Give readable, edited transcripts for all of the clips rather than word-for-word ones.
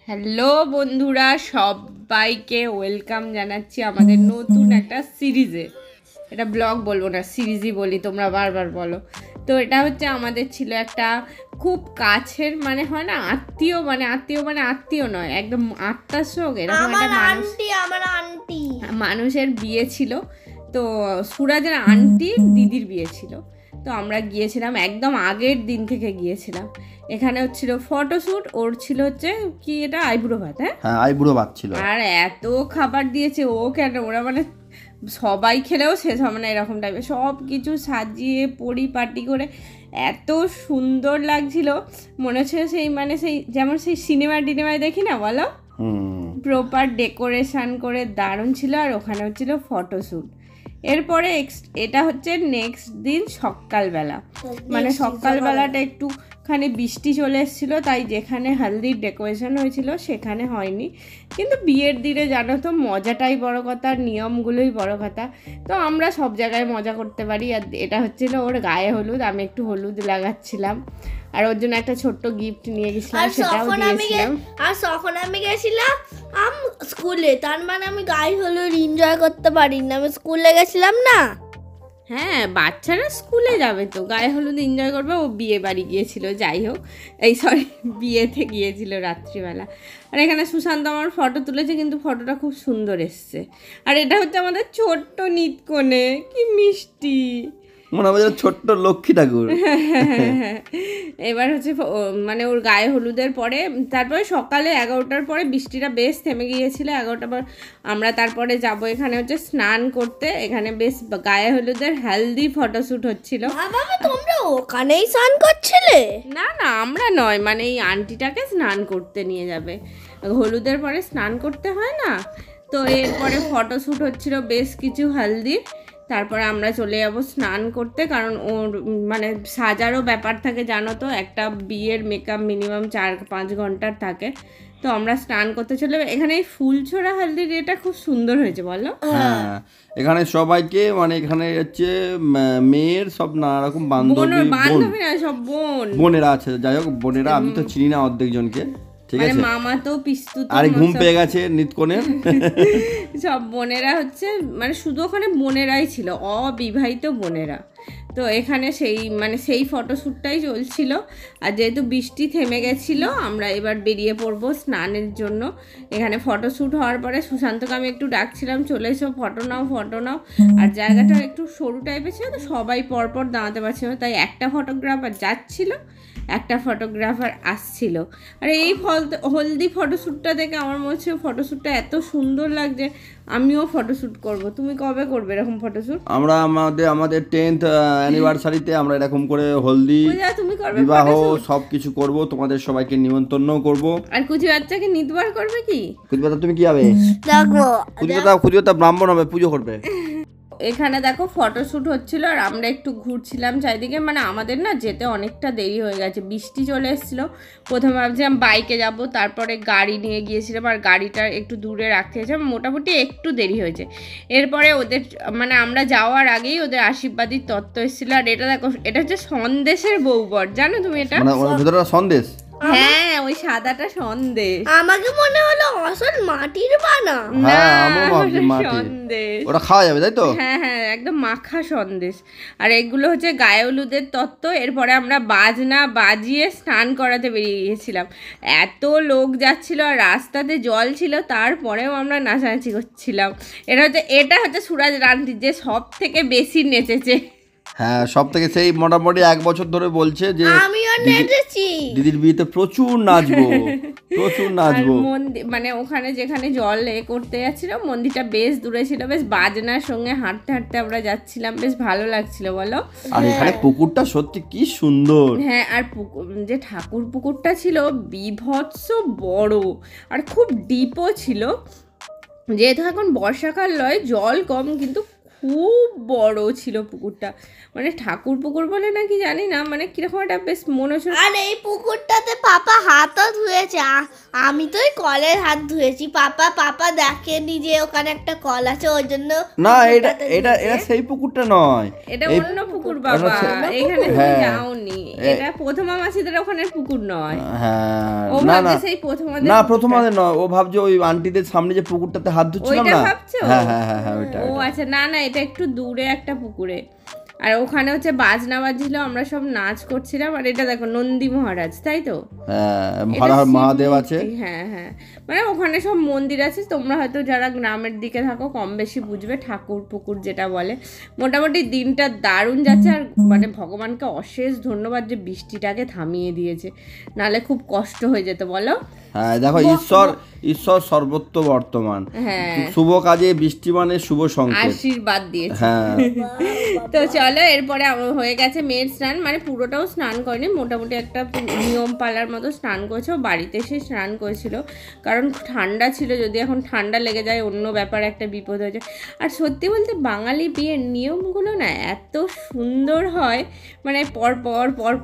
Hello বন্ধুরা, সবাইকে welcome জানাচ্ছি আমাদের নতুন একটা সিরিজে। এটা ব্লগ বলবো না, সিরিজই বলি, তোমরা বারবার বলো। তো এটা হচ্ছে আমাদের ছিল একটা খুব কাছের, মানে হয় না আত্মীয়, মানে আত্মীয় নয়, একদম আত্মার সঙ্গে এরকম একটা মানুষের বিয়ে ছিল। তো সুরাজের আন্টির দিদির বিয়ে ছিল। তো আমরা গিয়েছিলাম, একদম আগের দিন থেকে গিয়েছিলাম। এখানে হচ্ছিল ফটোশ্যুট, ওর ছিল হচ্ছে কি এটা আইবুড়ো ভাত। হ্যাঁ আইবুড়ো ভাত ছিল। আর এত খাবার দিয়েছে ও, কেন ওরা মানে সবাই খেলেও শেষ হবে না এরকম টাইপের, সব কিছু সাজিয়ে পরিপাটি করে এত সুন্দর লাগছিল। মনে হচ্ছে সেই যেমন সেই সিনেমায় দেখি না, বলো, প্রপার ডেকোরেশন করে দারুণ ছিল। আর ওখানে হচ্ছিল ফটোশ্যুট। এরপরে এটা হচ্ছে নেক্সট দিন সকালবেলা, মানে সকালবেলাটা একটুখানি বৃষ্টি চলে এসেছিলো, তাই যেখানে হলদির ডেকোরেশন হয়েছিল সেখানে হয়নি। কিন্তু বিয়ের দিনে জানো তো মজাটাই বড় কথা, আর নিয়মগুলোই বড় কথা। তো আমরা সব জায়গায় মজা করতে পারি। আর এটা হচ্ছিল ওর গায়ে হলুদ, আমি একটু হলুদ লাগাচ্ছিলাম, আর ওর জন্য একটা ছোট্ট গিফট নিয়ে গেছিলাম, সেটাও দিয়েছিলাম। আর তখন আমি গেছিলাম স্কুলে, তার মানে আমি গায়ে হলুদ এনজয় করতে পারিনি, আমি স্কুলে গেছিলাম না। হ্যাঁ, বাচ্চারা স্কুলে যাবে তো গায়ে হলুদ এনজয় করবে। ও বিয়ে বাড়ি গিয়েছিল, যাই হোক, বিয়েতে গিয়েছিল রাত্রিবেলা। আর এখানে সুশান্ত আমার ফটো তুলেছে, কিন্তু ফটোটা খুব সুন্দর এসছে। আর এটা হচ্ছে আমাদের ছোট্ট নিতকনে, কি মিষ্টি, মনে হয় ছোট্ট লক্ষ্মী ঠাকুর। এবার হচ্ছে মানে ওর গায়ে হলুদের পরে, তারপরে সকালে 11টার পরে বৃষ্টিটা বেশ থেমে গিয়েছিল। 11টার পর আমরা তারপরে যাব এখানে হচ্ছে স্নান করতে। এখানে বেশ গায়ে হলুদের হেলদি ফটোশ্যুট হচ্ছিল। তোমরা ওখানেই স্নান করছিলে? না না, আমরা নয়, মানে এই আন্টিটাকে স্নান করতে নিয়ে যাবে। হলুদের পরে স্নান করতে হয় না, তো এরপরে ফটোশ্যুট হচ্ছিল বেশ কিছু হলদির। তারপরে আমরা চলে যাব স্নান করতে, কারণ ওর মানে সাজারও ব্যাপার থাকে, জানো তো, একটা বিয়ের মেকআপ মিনিমাম 4-5 ঘন্টার থাকে। তো আমরা স্নান করতে চলে। এখানে এই ফুল ছোড়া হলদির এটা খুব সুন্দর হয়েছে, বলো। হ্যাঁ, এখানে সবাইকে, মানে এখানে হচ্ছে মেয়ের সব নানা রকম বান্ধবী না, সব বোনেরা আছে। যাই হোক, বোনেরা আমি তো চিনি না অর্ধেক জনকে, ঠিক আছে। মামা তো পিস্তু তো, আরে ঘুম পেয়ে গেছে নিতকনের। সব বোনেরা হচ্ছে, মানে শুধু ওখানে বোনেরাই ছিল, অবিবাহিত বোনেরা। তো এখানে সেই ফটোশ্যুটটাই চলছিল। আর যেহেতু বৃষ্টি থেমে গেছিলো, আমরা এবার বেরিয়ে পড়বো স্নানের জন্য। এখানে ফটোশ্যুট হওয়ার পরে সুশান্তকে আমি একটু ডাকছিলাম, চলে এসো, ফটো নাও। আর জায়গাটা একটু সরু টাইপের ছিল, তো সবাই পরপর দাঁড়াতে পারছিল না, তাই একটা ফটোগ্রাফার যাচ্ছিল, একটা ফটোগ্রাফার আসছিল। আর এই হলদি ফটোশ্যুটটা দেখে আমার মনে হচ্ছে ফটোশ্যুটটা এত সুন্দর লাগছে, আমিও ফটোশ্যুট করব। তুমি কবে করবে এরকম ফটোশ্যুট? আমরা আমাদের 10th অ্যানিভার্সারিতে আমরা এরকম করে হলদি, তুমি করবে, বিবাহ সব কিছু করব, তোমাদের সবাইকে নিমন্ত্রণ করব। আর কুচি বাচ্চাকে নিতবার করবে কি? কুচি বাচ্চা তুমি কি হবে? দেখো, কুচি বাচ্চা ব্রাহ্মণ হবে, পুজো করবে। এখানে দেখো ফটোশ্যুট হচ্ছিল, আর আমরা একটু ঘুরছিলাম চারিদিকে। মানে আমাদের না যেতে অনেকটা দেরি হয়ে গেছে, বৃষ্টি চলে এসেছিলো। প্রথমে ভাবছিলাম বাইকে যাব, তারপরে গাড়ি নিয়ে গিয়েছিলাম, আর গাড়িটা একটু দূরে রাখতে হয়েছে, মোটামুটি একটু দেরি হয়েছে। এরপরে ওদের, মানে আমরা যাওয়ার আগেই ওদের আশীর্বাদী তত্ত্ব এসেছিলো। আর এটা দেখো, এটা হচ্ছে সন্দেশের বউবর, জানো তুমি এটা? সন্দেশ, হ্যাঁ, ওই সাদাটা সন্দেশ। আমাকে মনে হলো আসল মাটির বানা। সন্দেশ ওটা খাওয়া যাবে, তাই তো? হ্যাঁ হ্যাঁ, একদম মাখা সন্দেশ। আর এগুলো হচ্ছে গায়ে হলুদের তত্ত্ব। এরপরে আমরা বাজনা বাজিয়ে স্নান করাতে বেরিয়ে গিয়েছিলাম। এত লোক যাচ্ছিল, আর রাস্তাতে জল ছিল, তারপরেও আমরা নাচানাচি করছিলাম। এটা হচ্ছে সুরাজ রান্তি, যে সব থেকে বেশি নেচেছে। হ্যাঁ, সব থেকে, সেই মোটামুটি 1 বছর ধরে বলছে যে আমিও নেচেছি, দিদির বিয়েতে প্রচুর নাচবো। মানে ওখানে যেখানে জল করতে যাচ্ছিল, মন্দিরটা বেশ দূরে ছিল, বেশ বাজনার সঙ্গে হাঁটতে হাঁটতে আমরা যাচ্ছিলাম, বেশ ভালো লাগছিল, বলো। আর এখানে পুকুরটা সত্যি কি সুন্দর। হ্যাঁ, আর যে ঠাকুর পুকুরটা ছিল বিভৎস বড়, আর খুব ডিপও ছিল। যেহেতু এখন বর্ষাকাল নয়, জল কম, কিন্তু খুব বড় ছিল পুকুরটা। মানে ঠাকুর পুকুর বলে নাকি জানি না, মানে কিরকম একটা বেশ মনে হচ্ছে। আর এই পুকুরটাতে পাপা হাতও ধুয়েছে, আমি তো ওই কলের হাত ধুয়েছি, পাপা দেখেনি যে ওখানে একটা কল আছে, ওই জন্য। না, এটা সেই পুকুরটা নয়, এটা অন্য পুকুর বাবা, এখানে তুমি যাওনি, এটা প্রথমা মাসিদের ওখানে পুকুর নয়। হ্যাঁ, ও ভাবছে সেই প্রথমাদের, না প্রথমাদের নয়, ও ভাবছে ওই আন্টিদের সামনে যে পুকুরটাতে হাত ধুচ্ছিলাম না, হ্যাঁ ওইটা। ও আচ্ছা, না এটা একটু দূরে একটা পুকুরে। আর ওখানে হচ্ছে বাজনা বাজছিল, আমরা সব নাচ করছিলাম। আর এটা দেখো নন্দী মহারাজ, তাই তো? হ্যাঁ, মহাদেব আছে। হ্যাঁ, মানে ওখানে সব মন্দির আছে। তোমরা হয়তো যারা গ্রামের দিকে থাকো কম বেশি বুঝবে, ঠাকুর পুকুর যেটা বলে। মোটামুটি দিনটা দারুণ যাচ্ছে। আর মানে ভগবানকে অশেষ ধন্যবাদ যে বৃষ্টিটাকে থামিয়ে দিয়েছে, নালে খুব কষ্ট হয়ে যেত, বলো। হ্যাঁ দেখো, ঈশ্বর সর্বত্র বর্তমান। হ্যাঁ, শুভ কাজে বৃষ্টি মানে শুভ সংকেত, আশীর্বাদ দিয়েছে। হ্যাঁ। তো চলো, এরপরে হয়ে গেছে মেয়ের স্নান, মানে পুরোটাও স্নান করেনি, মোটামুটি একটা নিয়ম পালার মতো স্নান করেছে। বাড়িতে এসে স্নান করেছিল, কারণ ঠান্ডা ছিল, যদি এখন ঠান্ডা লেগে যায় অন্য ব্যাপার, একটা বিপদ হয়ে যায়। আর সত্যি বলতে বাঙালি বিয়ের নিয়মগুলো না এত সুন্দর হয়, মানে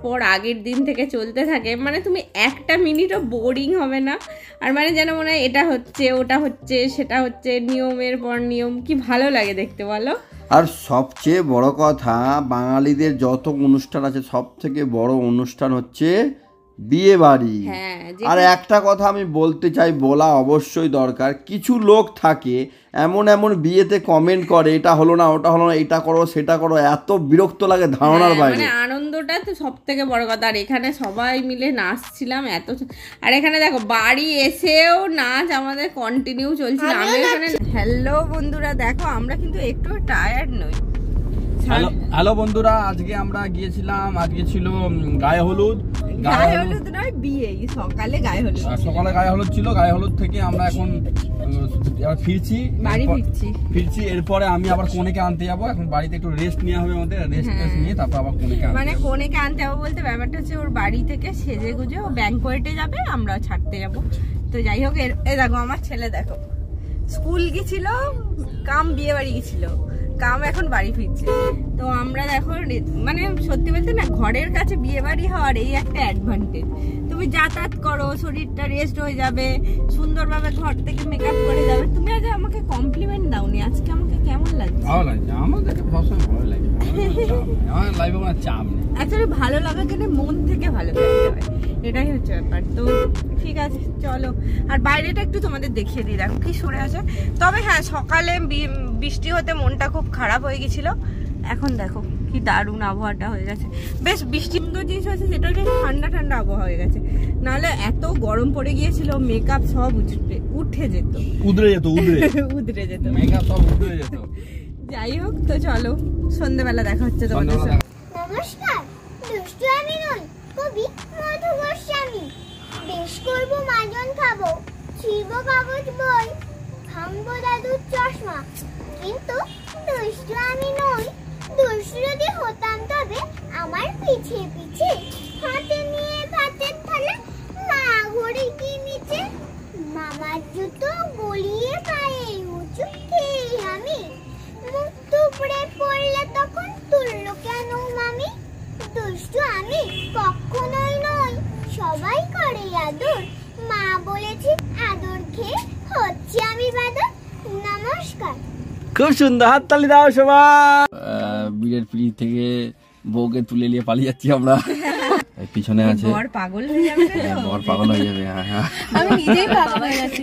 পর আগের দিন থেকে চলতে থাকে, মানে তুমি একটা মিনিটও বোরিং হবে না। আর মানে যেন মনে হয় এটা হচ্ছে, ওটা হচ্ছে, সেটা হচ্ছে, নিয়মের পর নিয়ম, কি ভালো লাগে দেখতে, বলো। আর সবচেয়ে বড় কথা, বাঙালিদের যত অনুষ্ঠান আছে সব থেকে বড় অনুষ্ঠান হচ্ছে বিয়ে বাড়ি। আর একটা কথা আমি বলতে চাই, বলা অবশ্যই দরকার, কিছু লোক থাকে এমন বিয়েতে কমেন্ট করে, এটা হলো না, ওটা হলো না, এটা করো সেটা করো, এত বিরক্ত লাগে ধারণার বাইরে। মানে আনন্দটা তো সব থেকে বড় কথা। আর এখানে সবাই মিলে নাচছিলাম এত। আর এখানে দেখো বাড়ি এসেও নাচ আমাদের কন্টিনিউ চলছিল। আমি এখানে হ্যালো বন্ধুরা, দেখো আমরা কিন্তু একটু টায়ার্ড নই। হ্যালো বন্ধুরা, আজকে আমরা গিয়েছিলাম, আজকে ছিল গায়ে হলুদ নয়, বিয়ে। সকালে গায়ে হলুদ ছিল। গায়ে হলুদ থেকে আমরা এখন বাড়ি ফিরছি। এরপরে আমি আবার কনেকে আনতে যাবো। এখন বাড়িতে একটু রেস্ট নেওয়া হবে আমাদের, রেস্ট নিয়ে তারপর আবার কনেকে আনতে যাবো বলতে ব্যাপারটা হচ্ছে ওর বাড়ি থেকে সেজে গুজে ও ব্যাংকোয়েটে যাবে, আমরা ছাড়তে যাবো। তো যাই হোক, দেখো আমার ছেলে, দেখো স্কুল গেছিল, কাম বিয়ে বাড়ি গেছিল, কাম এখন বাড়ি ফিরছে। তো আমরা দেখো, মানে সত্যি বলতে না, ঘরের কাছে বিয়ে বাড়ি হওয়ার এই একটা অ্যাডভান্টেজ। তুমি যাতায়াত করো, শরীরটা রেস্ট হয়ে যাবে, সুন্দরভাবে ঘর থেকে মেকআপ করে যাবে। তুমি আগে আমাকে কমপ্লিমেন্ট দাওনি, আজকে আমাকে কেমন লাগছে? ভালো লাগছে, আমাদের সবসময় ভালো লাগে, আমার লাইফে কোনো চাপ নেই। অ্যাকচুয়ালি ভালো লাগার জন্য মন থেকে ভালো লাগতে হয়, এটাই হচ্ছে ব্যাপার। তো ঠিক আছে, চলো। আর বাইরেটা একটু তোমাদের দেখিয়ে দিই, দেখো কি সরে আছে। তবে হ্যাঁ, সকালে বৃষ্টি হতে মনটা খুব খারাপ হয়ে গেছিল, এখন দেখো কি দারুণ আবহাওয়াটা হয়ে গেছে। বেশ বৃষ্টি সুন্দর জিনিস হচ্ছে, সেটা হচ্ছে ঠান্ডা আবহাওয়া হয়ে গেছে, নাহলে এত গরম পড়ে গিয়েছিল, মেকআপ সব উঠে যেত, উদরে যেত মেকআপ সব উদরে যেত। যাই হোক, তো চলো, সন্ধ্যেবেলা দেখা হচ্ছে তোমাদের সাথে। নমস্কার, দুষ্টু আমি নই, কবি মধু গোস্বামী। বেশ করবো মাজন খাবো, ছিড়ব কাগজ বই, ভাঙবো দাদুর চশমা, কিন্তু দুষ্টু আমি নই। দুষ্টু যদি হতাম তবে আমার পিছে পিছে হাতে নিয়ে ভাতের থালা মা ঘড়ি কি নিচে, মামার জুতো গলিয়ে পায়ে উঁচু খেয়ে আমি, মুখ টুকরে পড়লে তখন তুললো কেন মামি? দুষ্টু আমি কখনোই নই, সবাই করে আদর, মা বলেছে আদর খেয়ে হচ্ছে আমি বাদর। নমস্কার। খুব সুন্দর, হাততালি দাও সবাই। বিয়ের পিড়ি থেকে বউকে তুলে নিয়ে পালিয়ে যাচ্ছি আমরা। পিছনে আছে বর পাগল হয়ে যাবে, বর পাগল হয়ে যাবে। আমি নিজেই পাগল হয়ে যাচ্ছি।